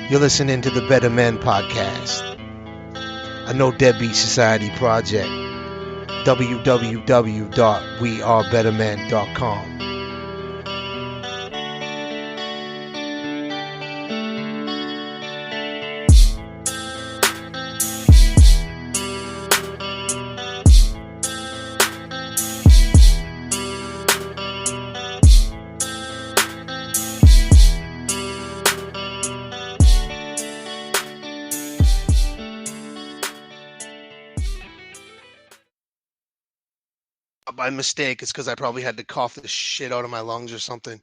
You're listening to the Better Men Podcast, a No Deadbeat Society project. www.wearebettermen.com. By mistake, it's because I probably had to cough the shit out of my lungs or something.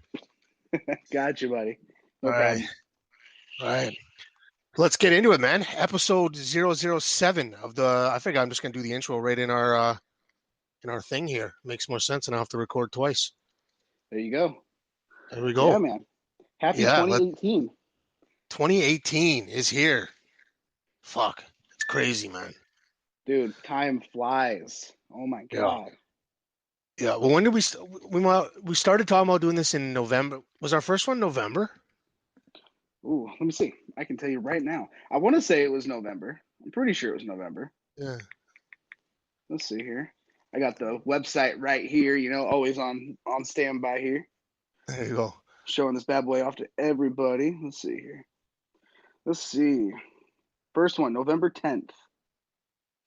Gotcha, buddy. No All problem. right. Let's get into it, man. Episode 007 of the. I think I'm just gonna do the intro right in our thing here. Makes more sense, and I will have to record twice. There you go. There we go. Yeah, man. Happy Yeah, 2018. 2018 is here. Fuck, it's crazy, man. Dude, time flies. Oh my God. Yeah. Well, when did we started talking about doing this in November? Was our first one November? Ooh, let me see. I can tell you right now. I want to say it was November. I'm pretty sure it was November. Yeah. Let's see here. I got the website right here, always on standby here. There you go. Showing this bad boy off to everybody. Let's see here. Let's see. First one, November 10th.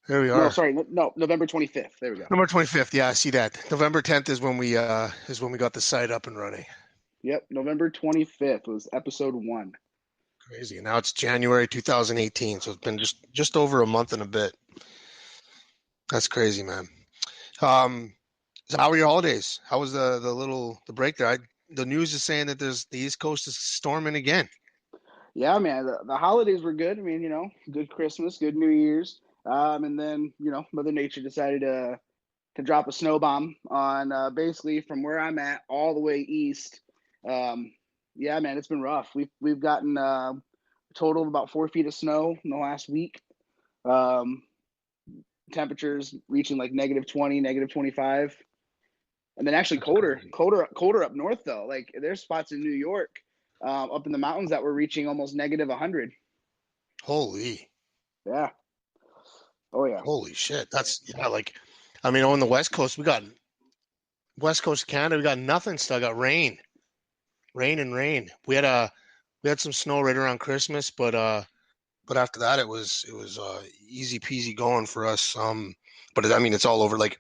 There we are. No, sorry. No, November 25th. There we go. November 25th. Yeah, I see that. November 10th is when we got the site up and running. Yep, November 25th was episode 1. Crazy. Now it's January 2018, so it's been just over a month and a bit. That's crazy, man. So how were your holidays? How was the break there? The news is saying that the East Coast is storming again. Yeah, man. The holidays were good. I mean, good Christmas, good New Year's. And then, Mother Nature decided to drop a snow bomb on basically from where I'm at all the way east. Yeah, man, it's been rough. We've gotten a total of about 4 feet of snow in the last week. Temperatures reaching like -20, -25, and then actually colder up north though. Like there's spots in New York, up in the mountains that were reaching almost -100. Holy. Yeah. Oh yeah. Holy shit. That's on the West Coast we got West Coast of Canada, we got nothing still. I got rain. Rain. We had some snow right around Christmas, but after that it was easy peasy going for us. But it's all over. Like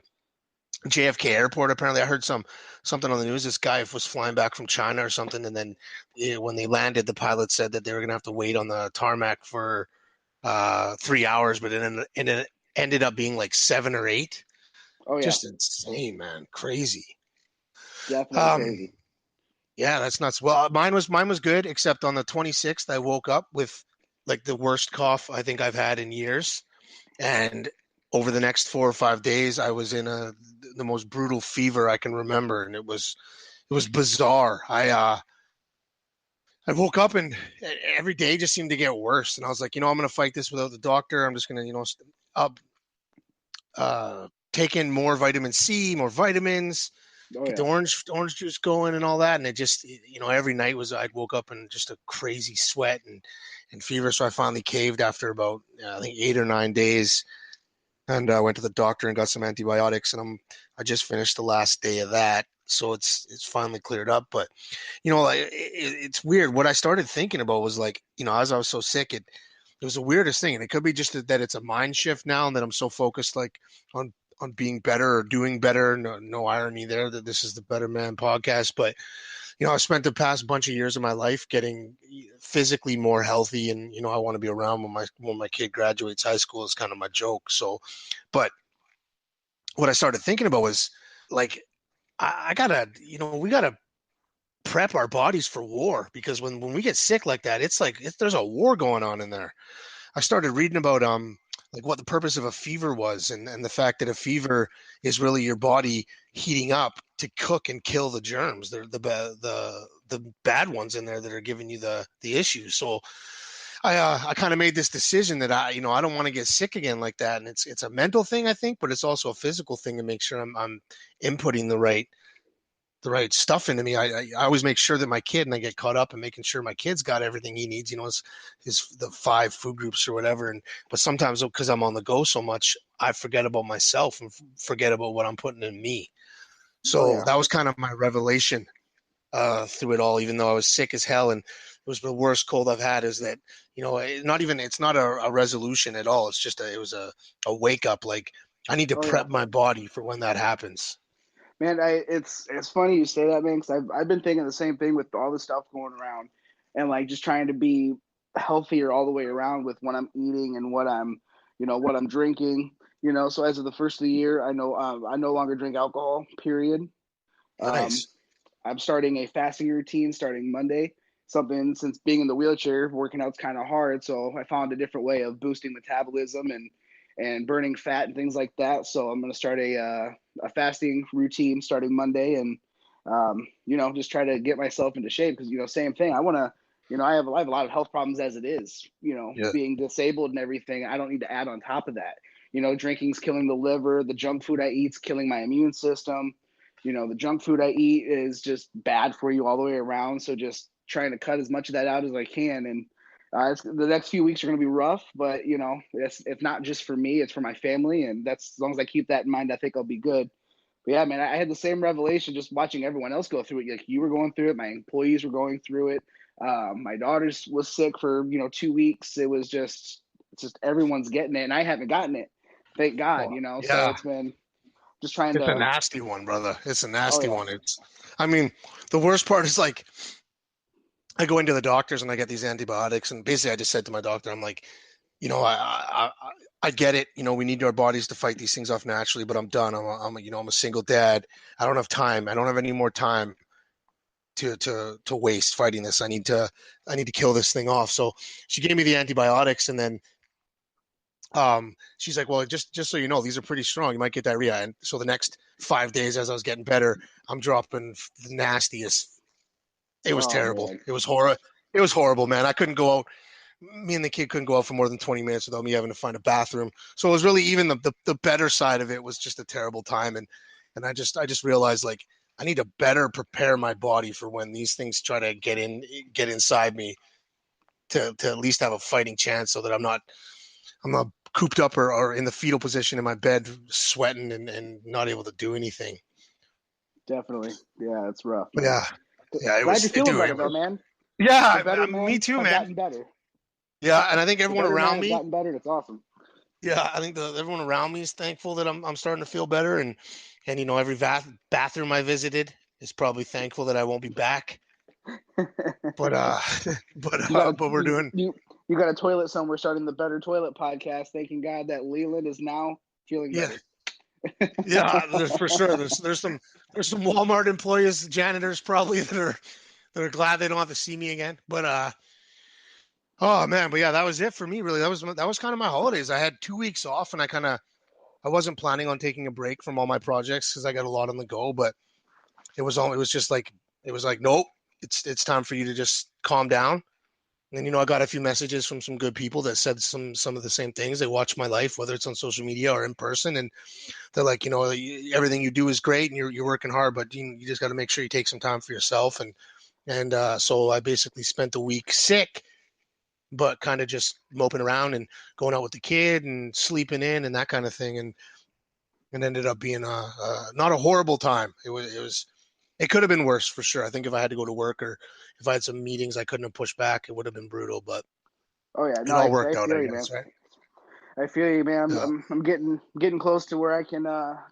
JFK Airport, apparently I heard something on the news. This guy was flying back from China or something, and then when they landed, the pilot said that they were gonna have to wait on the tarmac for 3 hours, but it ended up being like 7 or 8. Oh yeah. Just insane, man. Crazy. Definitely crazy. Yeah, that's nuts. Well, mine was good, except on the 26th, I woke up with like the worst cough I think I've had in years. And over the next 4 or 5 days, I was in the most brutal fever I can remember. And it was bizarre. I woke up and every day just seemed to get worse. And I was like, I'm going to fight this without the doctor. I'm just going to, take in more vitamin C, more vitamins, get the orange juice going and all that. And it just, every night I'd woke up in just a crazy sweat and fever. So I finally caved after about, I think 8 or 9 days. And I went to the doctor and got some antibiotics, and I just finished the last day of that. So it's finally cleared up. But, it's weird. What I started thinking about was like, as I was so sick, it was the weirdest thing. And it could be just that it's a mind shift now, and that I'm so focused like on being better or doing better. No irony there that this is the Better Man podcast. But, I spent the past bunch of years of my life getting physically more healthy, and, I want to be around when my kid graduates high school is kind of my joke. So, but what I started thinking about was like, we gotta prep our bodies for war, because when we get sick like that, it's like there's a war going on in there. I started reading about like what the purpose of a fever was, and the fact that a fever is really your body heating up to cook and kill the germs. They're the bad ones in there that are giving you the issues. So I kind of made this decision that I don't want to get sick again like that. And it's a mental thing, I think, but it's also a physical thing to make sure I'm inputting the right stuff into me. I always make sure that my kid, and I get caught up in making sure my kid's got everything he needs, his the 5 food groups or whatever. But sometimes because I'm on the go so much, I forget about myself and forget about what I'm putting in me. So that was kind of my revelation through it all, even though I was sick as hell. And it was the worst cold I've had. Is that, it's not a resolution at all. It's just it was a wake up. Like, I need to prep my body for when that happens. Man, it's funny you say that, man, because I've been thinking the same thing with all the stuff going around, and like just trying to be healthier all the way around with what I'm eating and what I'm drinking. So as of the first of the year, I no longer drink alcohol. Period. Nice. I'm starting a fasting routine starting Monday. Something, since being in the wheelchair, working out's kind of hard, so I found a different way of boosting metabolism and burning fat and things like that. So I'm going to start a fasting routine starting Monday, and just try to get myself into shape, because same thing. I want to, I have a lot of health problems as it is. Being disabled and everything. I don't need to add on top of that. Drinking's killing the liver. The junk food I eat's killing my immune system. The junk food I eat is just bad for you all the way around. So just trying to cut as much of that out as I can. And the next few weeks are going to be rough, but it's not just for me, it's for my family. And that's, as long as I keep that in mind, I think I'll be good. But yeah, man, I had the same revelation just watching everyone else go through it. Like, you were going through it. My employees were going through it. My daughter was sick for, 2 weeks. It's just everyone's getting it, and I haven't gotten it. Thank God, so it's been just trying to. It's a nasty one, brother. It's a nasty one. The worst part is, like, I go into the doctors and I get these antibiotics, and basically I just said to my doctor, I'm like, I get it. We need our bodies to fight these things off naturally, but I'm done. I'm a single dad. I don't have time. I don't have any more time to waste fighting this. I need to kill this thing off. So she gave me the antibiotics, and then she's like, well, just so you know, these are pretty strong. You might get diarrhea. And so the next 5 days, as I was getting better, I'm dropping the nastiest. It was terrible. Man. It was horrible, man. I couldn't go out. Me and the kid couldn't go out for more than 20 minutes without me having to find a bathroom. So it was really, even the better side of it was just a terrible time. And I just realized, like, I need to better prepare my body for when these things try to get inside me to at least have a fighting chance, so that I'm not cooped up or in the fetal position in my bed, sweating and not able to do anything. Definitely. Yeah, it's rough. Man. Yeah. Glad you're feeling better, though, man. Yeah, me too, man. Gotten better. Yeah, and I think everyone around me gotten better. It's awesome. Yeah, I think everyone around me is thankful that I'm starting to feel better, and every bathroom I visited is probably thankful that I won't be back. But we're doing. You got a toilet somewhere starting the Better Toilet podcast, thanking God that Leland is now feeling better. Yeah, for sure. There's some Walmart employees, janitors probably that are glad they don't have to see me again. But oh man, but yeah, that was it for me. Really, that was kind of my holidays. I had 2 weeks off, and I wasn't planning on taking a break from all my projects because I got a lot on the go. But it was like, nope, it's time for you to just calm down. And I got a few messages from some good people that said some of the same things. They watch my life, whether it's on social media or in person, and they're like, everything you do is great, and you're working hard, but you just got to make sure you take some time for yourself. And so I basically spent the week sick, but kind of just moping around and going out with the kid and sleeping in and that kind of thing, and ended up being not a horrible time. It could have been worse for sure. I think if I had to go to work or if I had some meetings I couldn't have pushed back, it would have been brutal. But it all worked out, I guess, right? I feel you, man. I'm getting close to where I can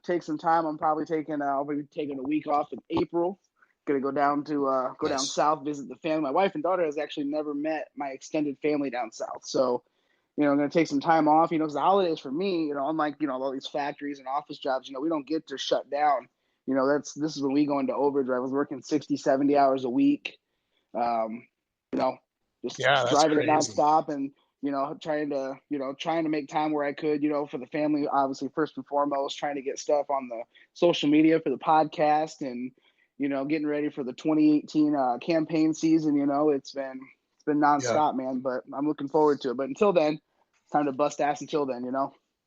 take some time. I'll be taking a week off in April. Gonna go down to down south, visit the family. My wife and daughter has actually never met my extended family down south, so I'm gonna take some time off. Because the holidays for me, unlike all these factories and office jobs, we don't get to shut down. This is when we go into overdrive. I was working 60, 70 hours a week. Driving it nonstop and trying to make time where I could, for the family, obviously first and foremost, trying to get stuff on the social media for the podcast and getting ready for the 2018 campaign season. It's been nonstop, man, but I'm looking forward to it. But until then, it's time to bust ass until then,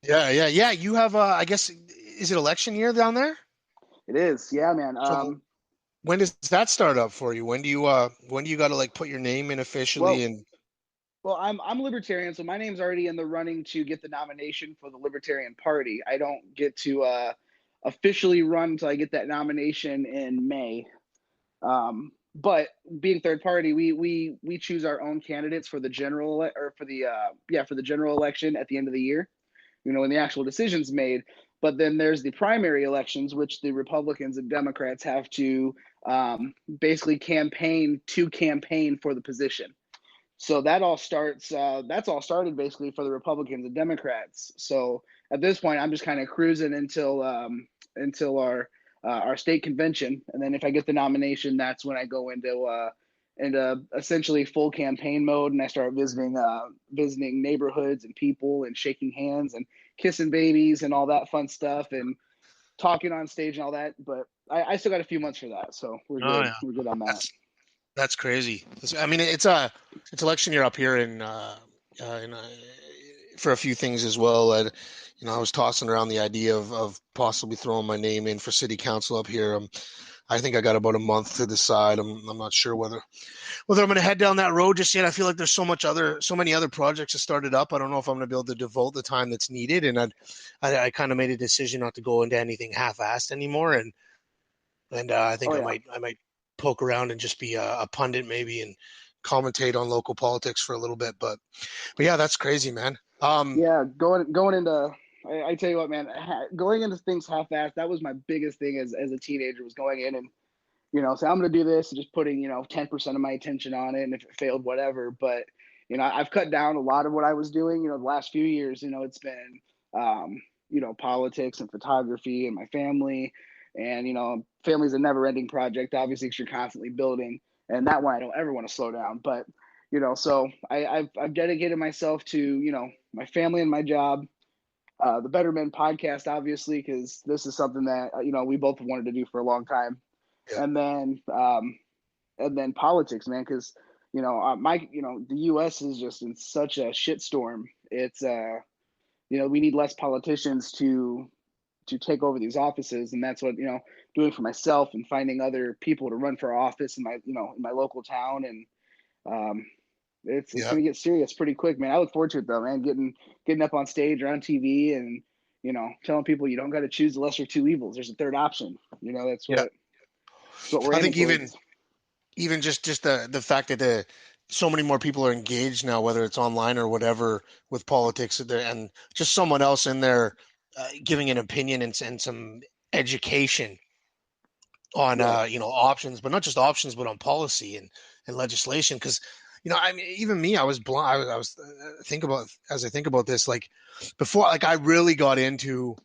Yeah. You have I guess, is it election year down there? It is. Yeah, man. When does that start up for you? When do you got to like put your name in officially Well, and I'm libertarian, so my name's already in the running to get the nomination for the Libertarian Party. I don't get to officially run until I get that nomination in May. But being third party, we choose our own candidates for the for the general election at the end of the year. When the actual decision's made. But then there's the primary elections, which the Republicans and Democrats have to basically campaign for the position. So that all starts. That's all started basically for the Republicans and Democrats. So at this point, I'm just kind of cruising until our state convention, and then if I get the nomination, that's when I go into essentially full campaign mode, and I start visiting neighborhoods and people, and shaking hands and kissing babies and all that fun stuff, and talking on stage and all that. But I still got a few months for that, so we're oh good. yeah, We're good on that. that's crazy. I mean, it's election year up here in for a few things as well. I was tossing around the idea of possibly throwing my name in for city council up here. I think I got about a month to decide. I'm not sure whether I'm going to head down that road just yet. I feel like there's so many other projects that started up. I don't know if I'm going to be able to devote the time that's needed, and I kind of made a decision not to go into anything half-assed anymore, and I think Oh I yeah. might poke around and just be a pundit maybe and commentate on local politics for a little bit. But yeah, that's crazy, man. Yeah, going into I tell you what, man, going into things half-assed, that was my biggest thing as a teenager, was going in and say I'm going to do this and just putting 10% of my attention on it, and if it failed, whatever. But I've cut down a lot of what I was doing. The last few years, it's been politics and photography and my family, and family's a never-ending project, obviously, because you're constantly building, and that one I don't ever want to slow down. But so I've dedicated myself to my family and my job, the Better Men podcast, obviously, because this is something that we both have wanted to do for a long time, Yeah, and then politics, man, because the U.S. is just in such a shitstorm. It's we need less politicians to take over these offices, and that's what doing for myself and finding other people to run for office in my local town. And um, it's yeah. gonna get serious pretty quick, man. I look forward to it though, man. Getting up on stage or on TV and telling people you don't got to choose the lesser two evils. There's a third option. Yeah. That's what we're I aiming think towards. even just the fact that so many more people are engaged now, whether it's online or whatever, with politics, and just someone else in there giving an opinion and some education on Right. options, but not just options, but on policy and legislation. Because I mean, even me, I was blind. I was think about as I think about this, like before, like I really got into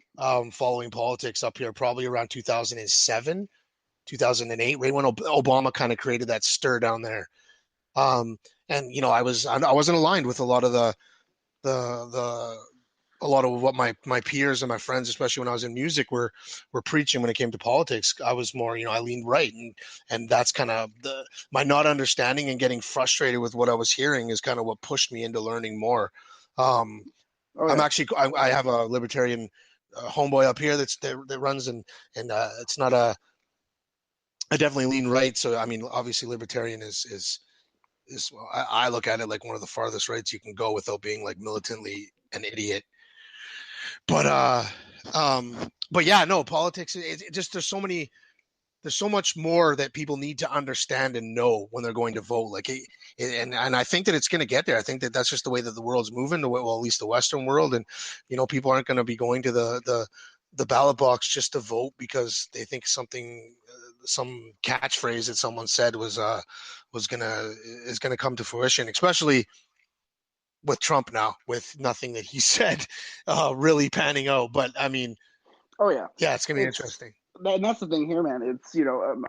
following politics up here, probably around 2007, 2008, right when Obama kind of created that stir down there. Um, and I wasn't aligned with a lot of the a lot of what my peers and my friends, especially when I was in music, were preaching when it came to politics. I was more, I leaned right, and that's kind of my not understanding and getting frustrated with what I was hearing is kind of what pushed me into learning more. Um, Oh I'm yeah. actually I have a libertarian homeboy up here that runs and it's not I definitely lean right. So I mean, obviously, libertarian is well, I look at it like one of the farthest rights you can go without being like militantly an idiot. But but yeah, no, politics. It just there's so much more that people need to understand and know when they're going to vote. And I think that it's going to get there. I think that that's just the way that the world's moving. Well, at least the Western world, and people aren't going to be going to the ballot box just to vote because they think some catchphrase that someone said is gonna come to fruition, especially with Trump now, with nothing that he said really panning out. But I mean, Oh yeah. yeah, it's gonna be It's interesting. and that's the thing here, man. It's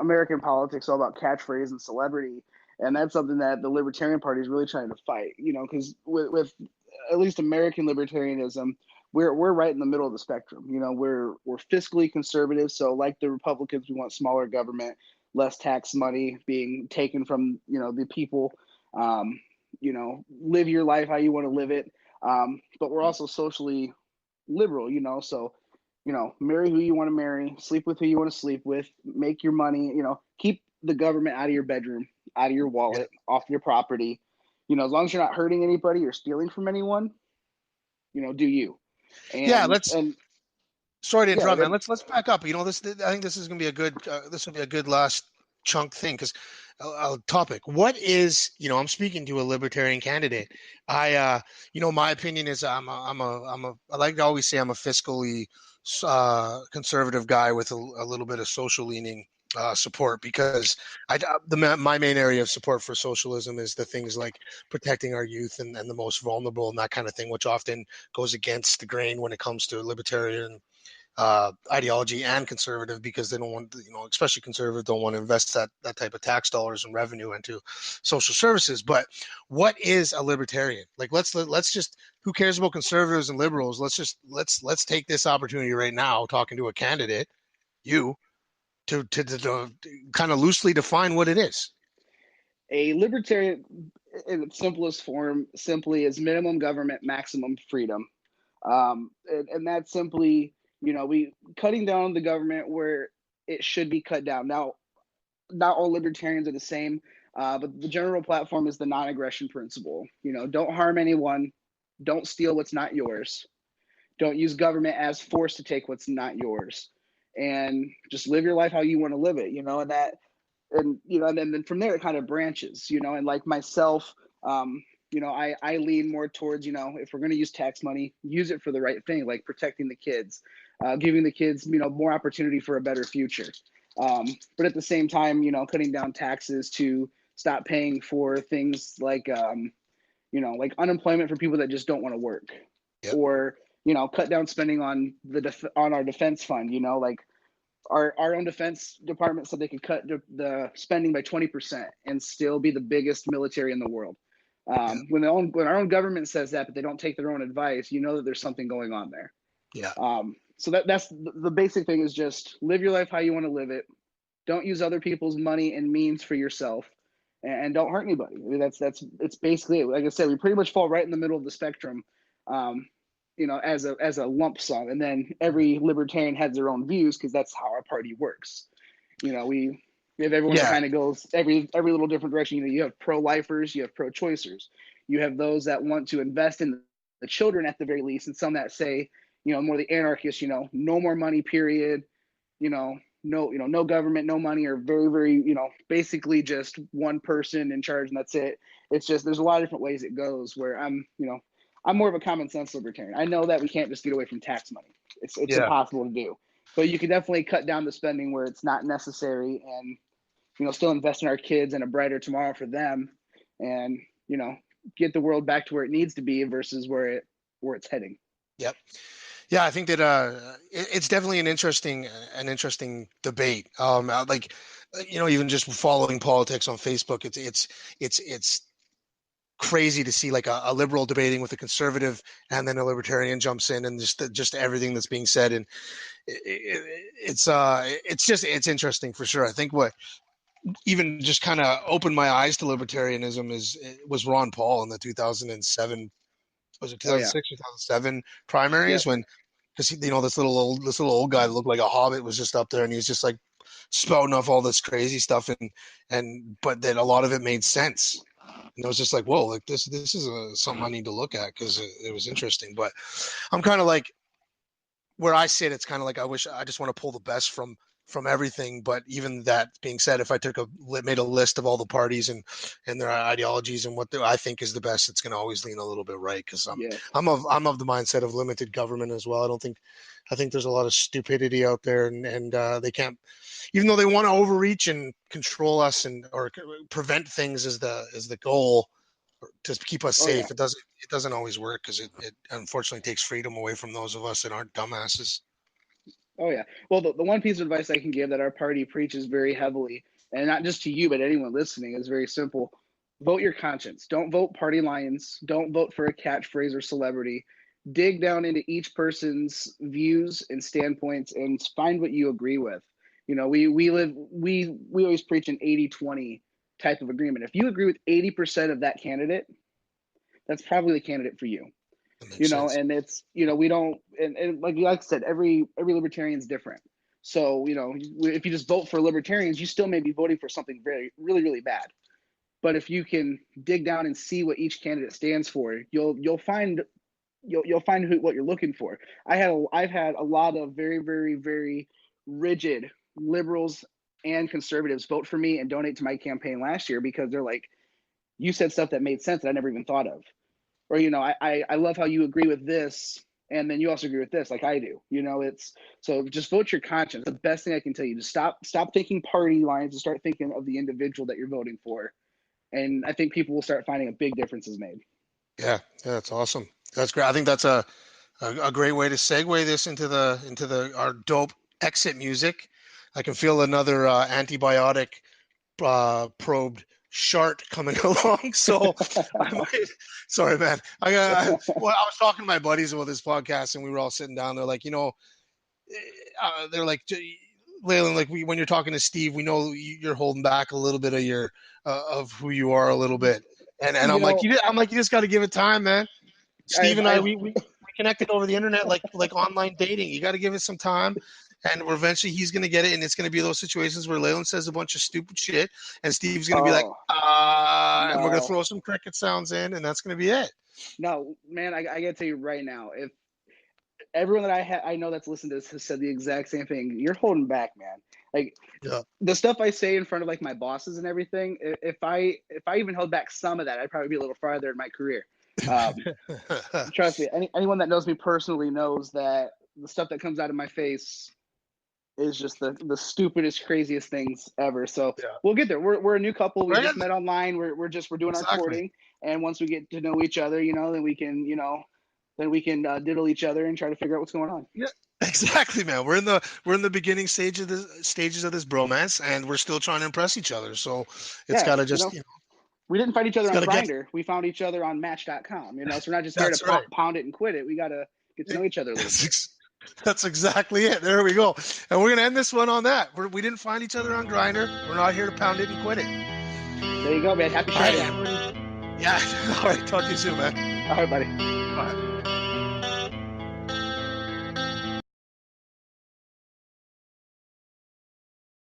American politics all about catchphrase and celebrity, and that's something that the Libertarian Party is really trying to fight. Because with at least American libertarianism, we're right in the middle of the spectrum. We're fiscally conservative, so like the Republicans, we want smaller government, less tax money being taken from the people. Live your life how you want to live it. But we're also socially liberal, so marry who you want to marry, sleep with who you want to sleep with, make your money, keep the government out of your bedroom, out of your wallet, off your property. You know, as long as you're not hurting anybody or stealing from anyone, you know, do you. Sorry to interrupt, man. Let's back up. You know, I think this is going to be a good. This will be a good last chunk thing because topic. What is, you know? I'm speaking to a libertarian candidate. You know, my opinion is I like to always say I'm a fiscally conservative guy with a little bit of social leaning support because my main area of support for socialism is the things like protecting our youth and the most vulnerable and that kind of thing, which often goes against the grain when it comes to libertarian ideology and conservative because they don't want, you know, especially conservative don't want to invest that type of tax dollars and revenue into social services. But what is a libertarian? Like, let's just, who cares about conservatives and liberals? Let's take this opportunity right now, talking to a candidate, you, to kind of loosely define what it is. A libertarian, in its simplest form, simply is minimum government, maximum freedom. And that's simply, you know, we cutting down the government where it should be cut down. Now, not all libertarians are the same, but the general platform is the non-aggression principle. You know, don't harm anyone, don't steal what's not yours, don't use government as force to take what's not yours, and just live your life how you want to live it. You know, and you know, and then from there it kind of branches. You know, and like myself, you know, I lean more towards, you know, if we're going to use tax money, use it for the right thing, like protecting the kids, giving the kids, you know, more opportunity for a better future. But at the same time, you know, cutting down taxes to stop paying for things like, you know, like unemployment for people that just don't want to work, or, you know, cut down spending on on our defense fund. You know, like our own defense department said they could cut the spending by 20% and still be the biggest military in the world. When our own government says that, but they don't take their own advice, you know that there's something going on there. Yeah. So that's the basic thing, is just live your life how you want to live it. Don't use other people's money and means for yourself, and don't hurt anybody. I mean, it's basically it. Like I said, we pretty much fall right in the middle of the spectrum, you know, as a lump sum. And then every libertarian has their own views because that's how our party works. You know, we have everyone that kind of goes every little different direction. You know, you have pro-lifers, you have pro-choicers, you have those that want to invest in the children at the very least, and some that say, you know, more the anarchists, you know, no more money, period. You know, no government, no money, or very, very, you know, basically just one person in charge and that's it. It's just, there's a lot of different ways it goes, where I'm more of a common sense libertarian. I know that we can't just get away from tax money. It's impossible to do. But you can definitely cut down the spending where it's not necessary, and, you know, still invest in our kids and a brighter tomorrow for them, and, you know, get the world back to where it needs to be versus where it's heading. Yep. Yeah, I think that it's definitely an interesting debate. Like, you know, even just following politics on Facebook, it's crazy to see like a liberal debating with a conservative, and then a libertarian jumps in, and just everything that's being said, and it's interesting for sure. I think what even just kind of opened my eyes to libertarianism was Ron Paul in the 2007, was it 2006 or 2007 primaries, when, because, you know, this little old guy that looked like a hobbit was just up there, and he was just like spouting off all this crazy stuff, but then a lot of it made sense, and it was just like, whoa, like this is something I need to look at because it was interesting. But I'm kind of like, where I sit, it's kind of like I just want to pull the best from everything. But even that being said, if I made a list of all the parties and their ideologies and what I think is the best, it's going to always lean a little bit right, because I'm of the mindset of limited government as well. I think there's a lot of stupidity out there, and they can't, even though they want to overreach and control us or prevent things as the goal to keep us safe. It doesn't always work, because it unfortunately takes freedom away from those of us that aren't dumbasses. Oh yeah. Well, the one piece of advice I can give that our party preaches very heavily, and not just to you, but anyone listening, is very simple. Vote your conscience. Don't vote party lines. Don't vote for a catchphrase or celebrity. Dig down into each person's views and standpoints and find what you agree with. You know, we always preach an 80-20 type of agreement. If you agree with 80% of that candidate, that's probably the candidate for you. You know, sense. And it's, you know, we don't, and like I said, every libertarian is different. So, if you just vote for libertarians, you still may be voting for something really, really bad. But if you can dig down and see what each candidate stands for, you'll find what you're looking for. I've had a lot of very, very, very rigid liberals and conservatives vote for me and donate to my campaign last year because they're like, you said stuff that made sense that I never even thought of. Or, I love how you agree with this, and then you also agree with this like I do. So just vote your conscience. The best thing I can tell you, just stop thinking party lines and start thinking of the individual that you're voting for. And I think people will start finding a big difference is made. Yeah, that's awesome. That's great. I think that's a great way to segue this into our dope exit music. I can feel another antibiotic probed shart coming along. So sorry, man. I was talking to my buddies about this podcast, and we were all sitting down. They're like, they're like, Leland, like when you're talking to Steve, we know you're holding back a little bit of your of who you are a little bit. And I'm like, you just got to give it time, man. Steve and I we connected over the internet, like online dating. You got to give it some time, and eventually he's going to get it. And it's going to be those situations where Leland says a bunch of stupid shit, and Steve's going to be like, and we're going to throw some cricket sounds in, and that's going to be it. No, man, I got to tell you right now, if everyone that I know that's listened to this has said the exact same thing, you're holding back, man. Like the stuff I say in front of like my bosses and everything, if I even held back some of that, I'd probably be a little farther in my career. Trust me, anyone that knows me personally knows that the stuff that comes out of my face is just the stupidest, craziest things ever. So we'll get there. We're a new couple. We just met online. We're doing our courting, and once we get to know each other, then we can diddle each other and try to figure out what's going on. Yeah, exactly, man. We're in the beginning stages of this bromance, and we're still trying to impress each other. So it's got to just we didn't find each other on Grindr. We found each other on Match.com. So we're not just here to pound it and quit it. We got to get to know each other a little bit. That's exactly it. There we go. And we're going to end this one on that. We didn't find each other on Grindr. We're not here to pound it and quit it. There you go, man. Happy Friday. Yeah. All right. Talk to you soon, man. All right, buddy. Bye.